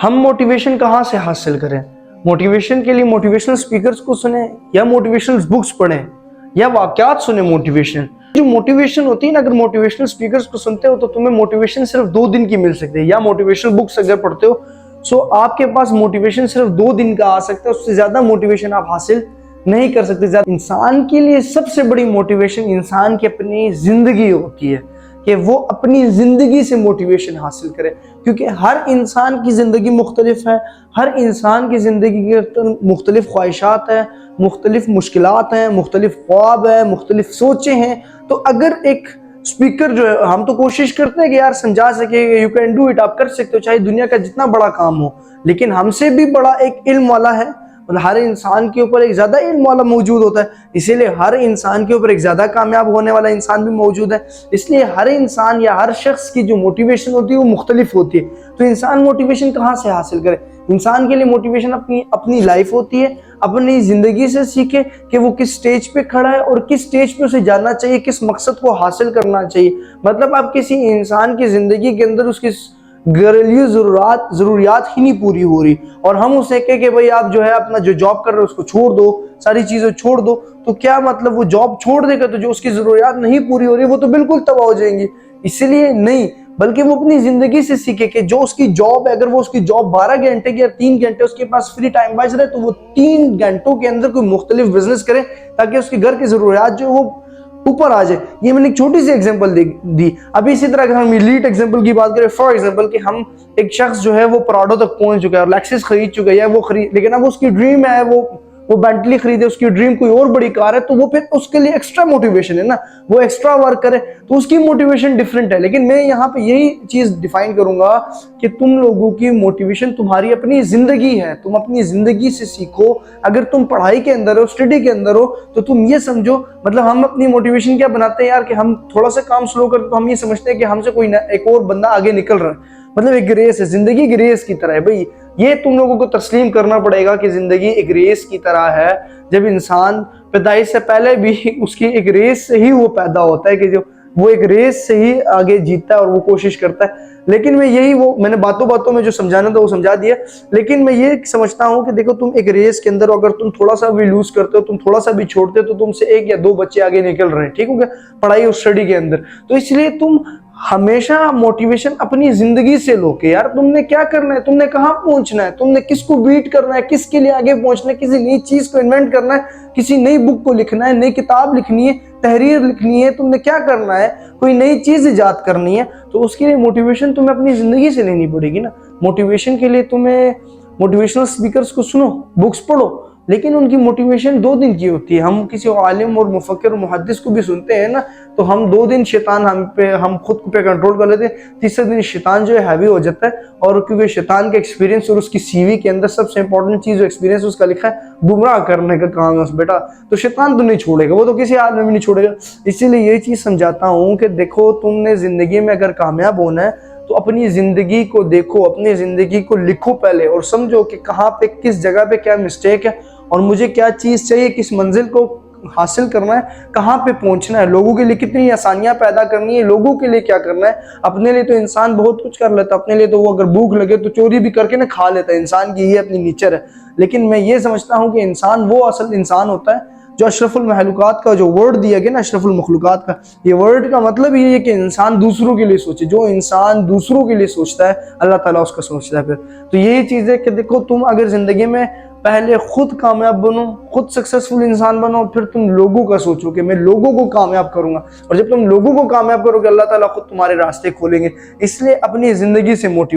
हम मोटिवेशन कहाँ से हासिल करें? मोटिवेशन के लिए मोटिवेशनल स्पीकर्स को सुने या मोटिवेशनल बुक्स पढ़ें या वाकयात सुने। मोटिवेशन जो मोटिवेशन होती है ना, अगर मोटिवेशनल स्पीकर्स को सुनते हो तो तुम्हें मोटिवेशन सिर्फ 2 दिन की मिल सकती है, या मोटिवेशनल बुक्स अगर पढ़ते हो सो आपके पास मोटिवेशन सिर्फ 2 दिन का आ सकता है, उससे ज्यादा मोटिवेशन आप हासिल नहीं कर सकते। इंसान के लिए सबसे बड़ी मोटिवेशन इंसान की अपनी जिंदगी होती है, कि वो अपनी जिंदगी से मोटिवेशन हासिल करे, क्योंकि हर इंसान की जिंदगी मुख्तलिफ है, हर इंसान की जिंदगी के मुख्तलिफ ख्वाहिशात हैं, मुख्तलिफ मुश्किलात हैं, मुख्तलिफ ख्वाब है, मुख्तलिफ सोचें हैं। तो अगर एक स्पीकर जो है, हम तो कोशिश करते हैं कि यार समझा सके, यू कैन डू इट, आप कर सकते हो, चाहे दुनिया का जितना बड़ा काम हो, लेकिन हमसे भी बड़ा एक इल्म वाला है। मतलब हर इंसान के ऊपर एक ज्यादा इल्म वाला मौजूद होता है, इसीलिए हर इंसान के ऊपर एक ज्यादा कामयाब होने वाला इंसान भी मौजूद है। इसलिए हर इंसान या हर शख्स की जो मोटिवेशन होती है वो मुख्तलिफ होती है। तो इंसान मोटिवेशन कहाँ से हासिल करे? इंसान के लिए मोटिवेशन अपनी लाइफ होती है, अपनी जिंदगी से सीखे कि वो किस स्टेज पे खड़ा है और किस स्टेज पे उसे जाना चाहिए, किस मकसद को हासिल करना चाहिए। मतलब आप किसी इंसान की जिंदगी के अंदर उसकी घरेलू जरूरियात ही नहीं पूरी हो रही और हम उसे कहे कि भाई आप जो है अपना जो जॉब कर रहे हो उसको छोड़ दो, सारी चीजें छोड़ दो, तो क्या मतलब वो जॉब छोड़ देगा तो जो उसकी जरूरियात नहीं पूरी हो रही वो तो बिल्कुल तबाह हो जाएंगी। इसलिए नहीं, बल्कि वो अपनी जिंदगी से सीखे कि जो उसकी जॉब है, अगर वो उसकी जॉब 12 घंटे की या 3 घंटे उसके पास फ्री टाइम बच रहे तो वो 3 घंटों के अंदर कोई मुख्तलिफ बिजनेस करे ताकि उसके घर की जरूरियात जो वो ऊपर आ जाए। ये मैंने एक छोटी सी एग्जांपल दी। अभी इसी तरह अगर हम एलीट एग्जांपल की बात करें, फॉर एग्जांपल कि हम एक शख्स जो है वो प्राडो तक पहुंच चुका है और लेक्सस खरीद चुका है, या वो लेकिन अब उसकी ड्रीम है वो बेंटली खरीदे, उसकी ड्रीम कोई और बड़ी कार है, तो वो फिर उसके लिए एक्स्ट्रा मोटिवेशन है ना, वो एक्स्ट्रा वर्क करे तो उसकी मोटिवेशन डिफरेंट है। लेकिन मैं यहाँ पे यही चीज डिफाइन करूंगा कि तुम लोगों की मोटिवेशन तुम्हारी अपनी जिंदगी है, तुम अपनी जिंदगी से सीखो। अगर तुम पढ़ाई के अंदर हो, स्टडी के अंदर हो, तो तुम ये समझो, मतलब हम अपनी मोटिवेशन क्या बनाते हैं यार कि हम थोड़ा सा काम स्लो करते तो हम ये समझते हैं कि हमसे कोई एक और बंदा आगे निकल रहा है। मतलब एक रेस है, जिंदगी की रेस की तरह है भाई। ये तुम लोगों को तस्लीम करना पड़ेगा कि जिंदगी एक रेस की तरह है। जब इंसान पैदाइश से पहले भी उसकी एक रेस से ही वो पैदा होता है, कि जो वो एक रेस से ही आगे जीतता है और वो कोशिश करता है। लेकिन मैं यही मैंने बातों बातों में जो समझाना था वो समझा दिया। लेकिन मैं ये समझता हूँ कि देखो, तुम एक रेस के अंदर अगर तुम थोड़ा सा भी लूज करते हो, तुम थोड़ा सा भी छोड़ते हो, तो तुमसे 1 या 2 बच्चे आगे निकल रहे हैं, ठीक हो गया, पढ़ाई और स्टडी के अंदर। तो इसलिए तुम हमेशा मोटिवेशन अपनी जिंदगी से लो कि यार तुमने क्या करना है, तुमने कहाँ पहुंचना है, तुमने किसको बीट करना है, किसके लिए आगे पहुंचना है, किसी नई चीज को इन्वेंट करना है, किसी नई बुक को लिखना है, नई किताब लिखनी है, तहरीर लिखनी है, तुमने क्या करना है, कोई नई चीज इजाद करनी है, तो उसके लिए मोटिवेशन तुम्हें अपनी जिंदगी से लेनी पड़ेगी ना। मोटिवेशन के लिए तुम्हें मोटिवेशनल स्पीकर्स को सुनो, बुक्स पढ़ो, लेकिन उनकी मोटिवेशन 2 दिन की होती है। हम किसी आलिम और मुफक्किर और मुहद्दिस को भी सुनते हैं ना, तो हम 2 दिन शैतान हम खुद पे कंट्रोल कर लेते हैं, तीसरे दिन शैतान जो है हैवी हो जाता है। और क्योंकि शैतान का एक्सपीरियंस और उसकी सीवी के अंदर सबसे इंपॉर्टेंट चीज जो एक्सपीरियंस उसका लिखा है, गुमराह करने का काम है बेटा, तो शैतान तो नहीं छोड़ेगा, वो तो किसी हाल में भी नहीं छोड़ेगा। इसीलिए ये चीज समझाता हूँ कि देखो, तुमने जिंदगी में अगर कामयाब होना है तो अपनी जिंदगी को देखो, अपनी जिंदगी को लिखो पहले और समझो कि कहाँ पे किस जगह पे क्या मिस्टेक है और मुझे क्या चीज चाहिए, किस मंजिल को हासिल करना है, कहाँ पे पहुंचना है, लोगों के लिए कितनी आसानियां पैदा करनी है, लोगों के लिए क्या करना है। अपने लिए तो इंसान बहुत कुछ कर लेता है, अपने लिए तो वो अगर भूख लगे तो चोरी भी करके ना खा लेता है, इंसान की ये अपनी नेचर है। लेकिन मैं ये समझता हूँ कि इंसान वो असल इंसान होता है जो अशरफुल महलूकात का जो वर्ड दिया गया ना, अशरफुल मखलूकात का, ये वर्ड का मतलब ये है कि इंसान दूसरों के लिए सोचे। जो इंसान दूसरों के लिए सोचता है अल्लाह ताला उसका सोचता है। फिर तो यही चीज़ है कि देखो, तुम अगर जिंदगी में पहले खुद कामयाब बनो, खुद सक्सेसफुल इंसान बनो, फिर तुम लोगों का सोचो कि मैं लोगों को कामयाब करूंगा। और जब तुम लोगों को कामयाब करोगे, अल्लाह ताला खुद तुम्हारे रास्ते खोलेंगे। इसलिए अपनी जिंदगी से मोटिवेट